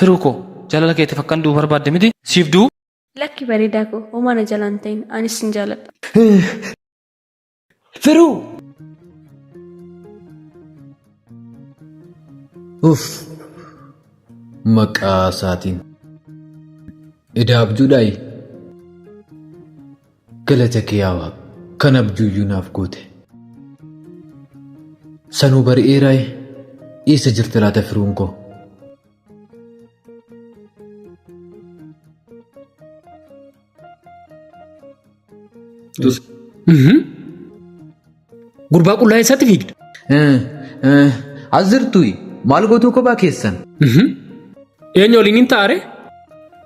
Firuko, jaalala keetti fakkaan du'u barbaadde miti? Siif du'u? Lakki bareedaa koo homaa na jalaan ta'in anis sin jaaladha. Firuu! Uff! Maqaa isaatiin. Ida abjuudhaayi. Galata kee yaa kan abjuuyyuu naaf goote. Sanuu bari'eeraayi. Eessa jirti laata firuun koo? Gurbaa qullaa eessaatti fiigda? As jirtuyi maal gootuu kophaa keessan? Eenyu waliin hin taare?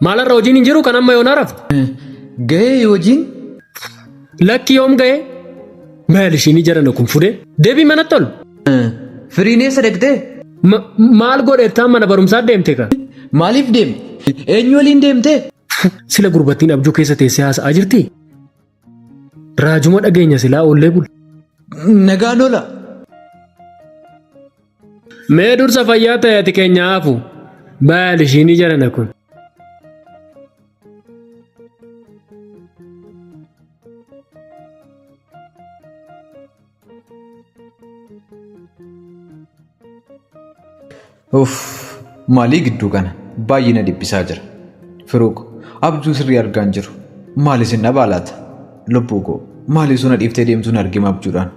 Maalarra hojiin hin jiru kan amma yoon arafte? Gahee hojiin? Lakki yoom gahee? Maal ishiin jarana kun fuudhee? Deebii manatti ol? Firiin eessa dhaqxee? Maal godheettaan mana barumsaa deemte ka? Maaliif deemte? Eenyu waliin deemte? Sila gurbattiin abjuu keessa teessee haasa'aa jirti? Raajuma dhageenya silaa oollee bula. Nagaan ola. Mee dursa fayyaa ta'e ati keenya haafu. Maal ishiin jarana kun? Uff! Maalii gidduu kana baay'ina dhiphisaa jira. Firuuko, abjuu sirrii argaa hin jiru. Maalis hin dhabaalaata? Lubbuu koo maaliif suna dhiiftee deemtuun argima abjuudhaan?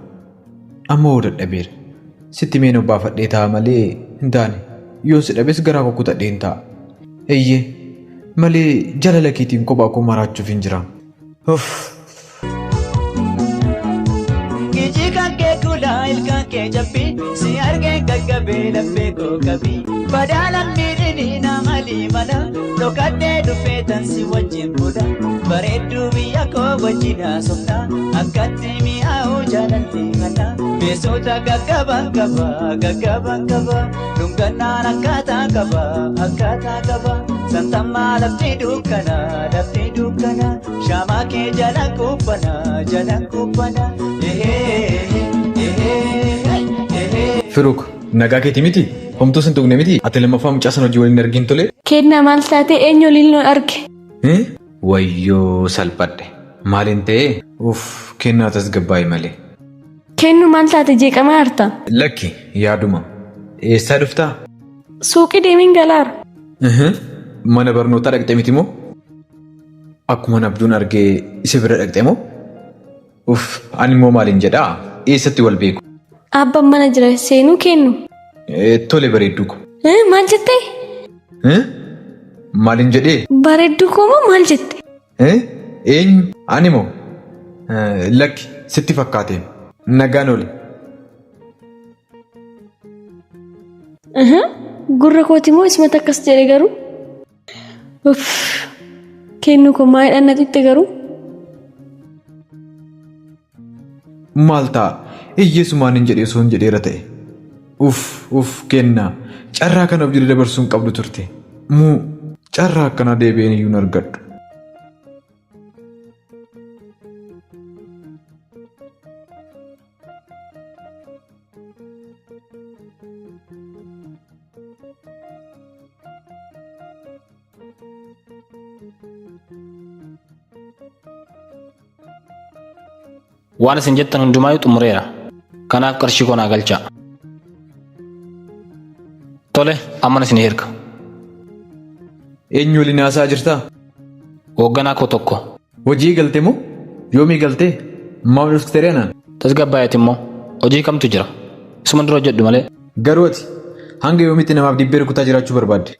Amma hoo dadhabeera. Sitti meen obbaafadhee ta'a malee hin taane. Yoon si dhabes garaa kukkutadhee hin ta'a. Eeyyee malee jaalala keetiin kophaa koo maraachuuf hin jiraam. Uff! Gijji kan kee kulaa ilkaan kee jabbii si argee gaggabee laphee koo qabii. Badaalaan miidhanii nama limana dhokadhee dhufee tansi wajjin fuudha. Bareedduu biyya koo wajjin haasofna akkatti mi'aawu jaalalli mana. Beessota gaggaban qaba dhungannaan akkaataa qaba. Santammaa lafti dukkana shaamaa kee jala kubbana. Firuuko, nagaa keetii miti? Homtuu sin tuqne miti? Ati lammaffaa mucaa sana hojii waliin argin tole? Kennaa maal taate eenyu waliin arge? Wayyoo salphadhe. Maaliin ta'ee? Uff! Kennaa tasgabbaa'i malee. Kennu maal taate jeeqamaa harta? Lakki yaaduma. Eessaa dhuftaa? Suuqii deemiin galaara. Mana barnootaa dhaqxe miti moo? Akkuma abjuun argee isa bira dhaqxe moo? Uff! Ani immoo maaliin jedhaa? Eessatti wal beeku? Abbaan mana jira seenuu kennu. Tole bareedduu ko. Maal jettee? Maaliin jedhee? Bareedduu koo moo maal jette? Eenyu? Ani moo? Lakki sitti fakkaate. Nagaan oli. Gurra kooti moo ismata akkas jedhe garuu? Uff! Kennu koo maayidhaan na xixe garuu? Maal ta'a? Iyyeesumaan hin jedhee osoo hin jedheera ta'e. Uff! Kennaa. Carraa kana of jala dabarsuun qabdu turte. Carraa akkanaa deebi'een iyyuu hin argadhu. Waan isin jettan hundumaa xumureera. Kanaaf qarshii koo naa galchaa. Tole, amma isin hirka. Eenyu waliin haasaa jirtaa? Hoogganaa koo tokko. Hojii galte moo? Yoomii galtee? Maal dhuftee reenaan? Tasgabbaa'eeti immoo hojii kamtu jira? Isuma dura hojjedhu malee. Garuu ati hanga yoomitti namaaf dibbee rukutaa jiraachuu barbaadde?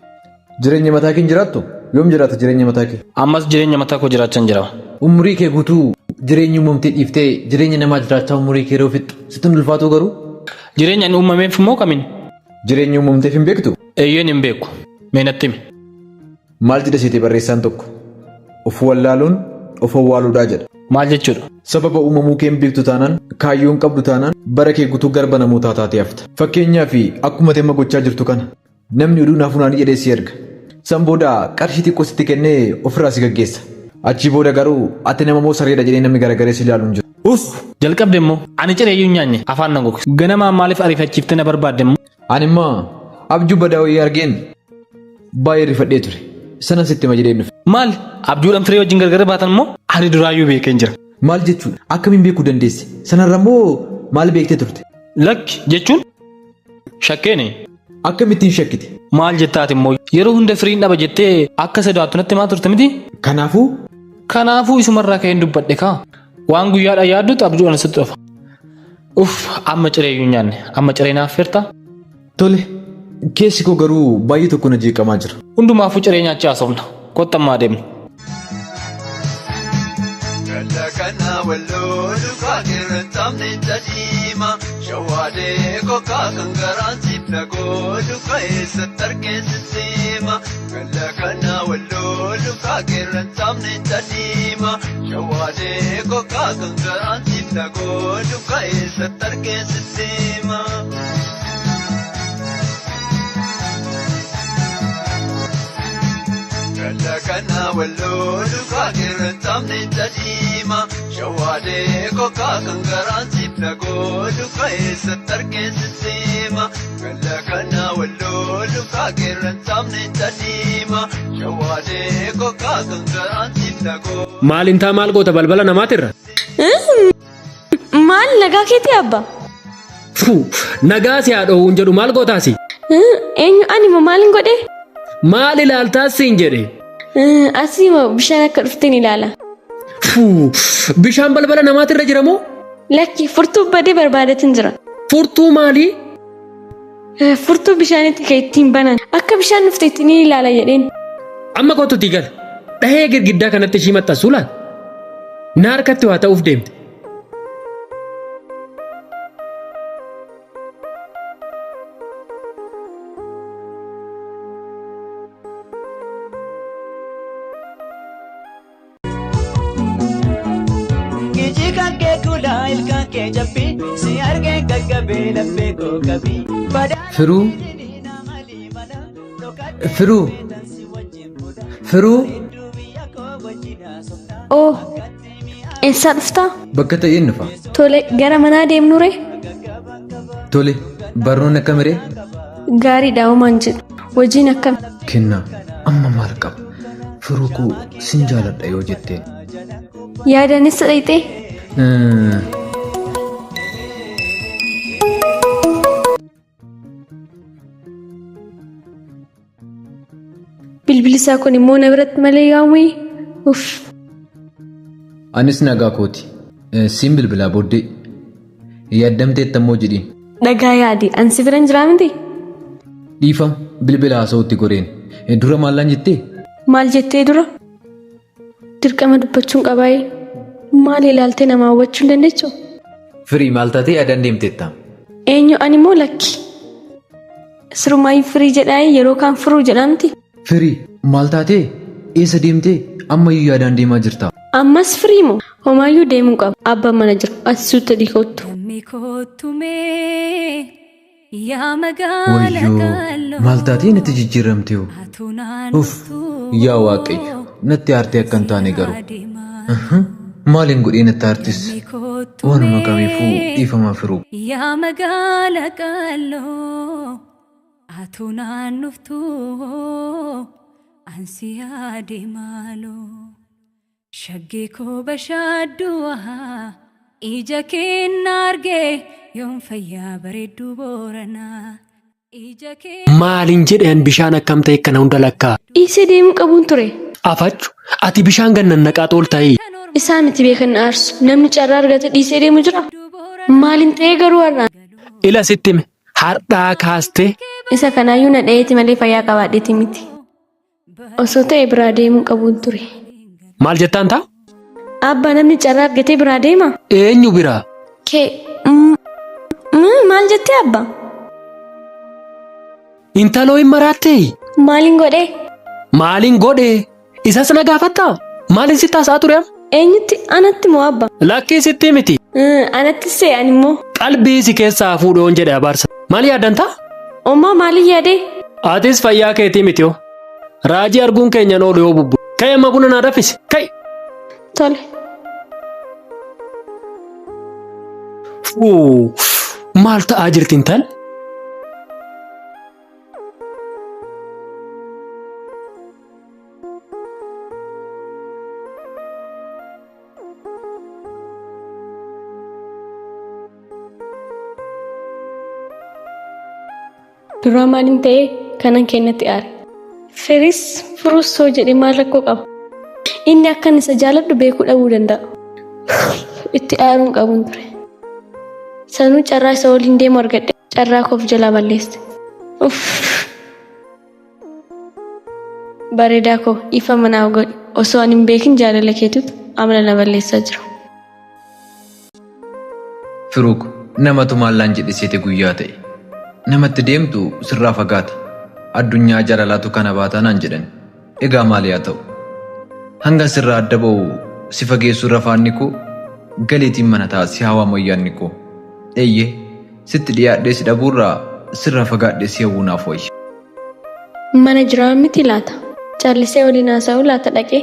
Jireenya mataa kee jiraattu? Yoom jiraata jireenya mataa kee? Ammas jireenya mataa koo jiraachaa jira. Umurii kee guutuu jireenya uumamtee dhiiftee jireenya namaa jiraachaa umurii kee roofittu sitti hin ulfaatu garuu? Jireenya inni uumameef moo kamiin? Jireenya uumamteef hin beektu? Eeyyeen hin beeku. Mee natti himi. Maal jedha seetee barreessaan tokko? Of wallaaluun of awwaaluudhaa jedha. Maal jechuudha? Sababa uumamuu kee hin beektu taanaan kaayyoon qabdu taanaan bara kee guutuu garba namootaa taatee hafta. Fakkeenyaaf akkuma teemma gochaa jirtu kana namni oduu naaf funaanii jedhee si erga. San booda qarshii xiqqoo sitti kennee ofirraa si gaggeessa. Achi booda garuu ati nama moo sareedha jedhee namni garagaree si ilaalu hin jiru. Uff! Jalqabde immoo ani cireeyyuu hin nyaanne afaan nan gogse. Ganamaan maaliif ariifachiiftee na barbaadde immoo? Ani immoo abjuu badaa wayii argeen baay'ee rifadhee ture. Sana sitti ma jedhee dhufe. Maal abjuudhaan firee wajjin gargar baatan immoo ani duraayyuu beekeen jira. Maal jechuudha? Akkamiin beekuu dandeesse? Sanarra immoo maal beektee turte? Lakki jechuun shakkeene. Akkamittiin shakkite? Maal jettaati immoo yeroo hunda firiin dhaba jettee akka sodaattu natti maa turte miti? Kanaafuu isumarraa ka'een dubbadhe kaa. Waan guyyaadha yaadduutu abjuudhaan sitti dhufa. Amma cireeyyuu nyaanne amma ciree naaf firtaa? Tole keessi koo garuu baay'ee tokko na jeeqamaa jira. Hundumaafuu ciree nyaachaa haasofna. Kottammaa deemne. Kana walloo lukaa keerrantaamne tadiima shawaadee kokaa kan garaan siifna godhu ka'eessatti argeessisiima. Kana walloo lukaa keerrantaamne tadiima shawaadee kokaa kan garaan siifna godhu ka'eessatti argeessisiima. Kana walloo lukaa keerrantaamne tadiima shawaadee kokaa kan garaan siifna godhu ka'eessatti argeessisiima. Kana walloo lukaa keerrantaamne tadiima shawaadee kokaa kan garaan siifna godhu. Maaliin taa maal goota balbala namaatirra? Maal nagaa keetii abba? Nagaa si haa dhoowwuun jedhu maal gootaasi? Eenyu ani maalin godhe? Maal ilaaltaas siin jedhe? Asii bishaan akka dhufteen ilaala. Bishaan balbala namaatirra jira moo? Lakki furtuu badee barbaadatin jira. Furtuu maali? Furtuu bishaanitti kan ittiin banan. Akka bishaan dhufte ittiin ilaala jedheen. Amma kootutti gal. Dhahee girgiddaa kanatti ishii maxxansuu laal. Na harkatti waa ta'uuf deemte. Firuu Oh, eessaa dhuftaa? bakka ta'een dhufa. Tole gara manaa deemnure? Tole barnoonni akkamiree? Gaariidha homaan jedhu. Hojiin akkam? Kennaa amma maal qaba? Firuu koo sin jaaladha yoo jetteen. Yaadanis dhayxee? Bilbilisaa kun immoo na biratti malee yaa'umee? Anis nagaa kooti. Siin bilbilaa booddee. Yaaddamteetta immoo jedhiin. Dhagaa yaadi ansi biran jiraa miti? Dhiifam bilbila haasa'utti goreen. Dura maallaan jettee? Maal jettee dura? Dirqama dubbachuun qabaayee. Maal ilaaltee nama hawwachuu hin dandeechuu? Firii maal taatee yaadaan deemteetta? Eenyu ani immoo lakki. Sirumaayyuu firii jedhaayee yeroo kaan firuu jedhamti. Firii maal taatee? Eessa deemtee? Ammayyuu yaadaan deemaa jirta. Ammas firii moo? Homaayyuu deemuu qaba. Abbaan mana jiru. Ati suuta dhiikottu. Wayyoo maal taatee natti jijjiiramte hoo? Yaa Waaqayyo natti aartee akka hin taane garuu. Maaliin godhee natti aartis? Waanuma kamiifuu dhiifamaa firuu. Yaa magaala qalloo atu naannoftuu ansi yaade maaloo shaggee koo bashaaddu'a ija keenna argee yoon fayyaa bareedduu booranaa. Maaliin jedhan bishaan akkam ta'e kana hunda lakkaa? Dhiisee deemuu qabuun ture. Afachu ati bishaan gannan naqaa tool ta'ee. Isaa miti beekan aarsu namni carraa argate dhiisee deemu jira. Maaliin ta'ee garuu har'aan? Ila sitti hime har'aa kaastee. Isa kanaayyuu na dhayeeti malee fayyaa qabaadheeti miti. Osoo ta'e biraa deemuu qabuun ture. Maal jettaan ta'a? Abbaa namni carraa argatee biraa deema? Eenyu biraa? Kee maal jettee abbaa? Intaloo hin maraattee? Maaliin godhee? Maaliin godhee? Isas na gaafattaa? Maaliin sitti haasaa ture? Eenyutti? Anatti moo abba? Lakkii sitti miti. Anatti se'an immoo. Qalbii si keessaa fuudhoon jedhe abaarsa. Maal yaadan ta'a? Ommaa maaliin yaadee? Atis fayyaa keetii miti hoo? Raajii arguun keenyan oolu yoo bubbu. Ka'e amma buna naa daffisi. Ka'e. Tole. Maal ta'aa jirti intal? Duraa maaliin ta'ee kanan kennatti aare. Firis furuus soo jedhe maal rakkoo qaba. Inni akkan isa jaaladhu beekuu dhabuu danda'a. Itti aaruun qabuun ture. Sanuu carraa isa waliin deemu argadhe carraa koof jalaa balleesse. Bareedaa koo ifa manaaf godhi osoo ani hin beekin jaalala keetutu amala na balleessaa jira. Firuuk namatu maallaan jedhiseete guyyaa ta'e. Namatti deemtu sirraa fagaata. Addunyaa jaalalaatu kana baatanaan jedhan. Egaa maali haa ta'u? Hanga sirraa adda ba'u si fageessuu rafaanni koo galeetiin mana ta'a si hawaa moyyaanni koo. Eeyyee sitti dhiyaadhee si dhabuurraa sirraa fagaadhee si hawwuu naaf wayya. Mana jiraa miti laata? Caallisee waliin haasa'uu laata dhaqee?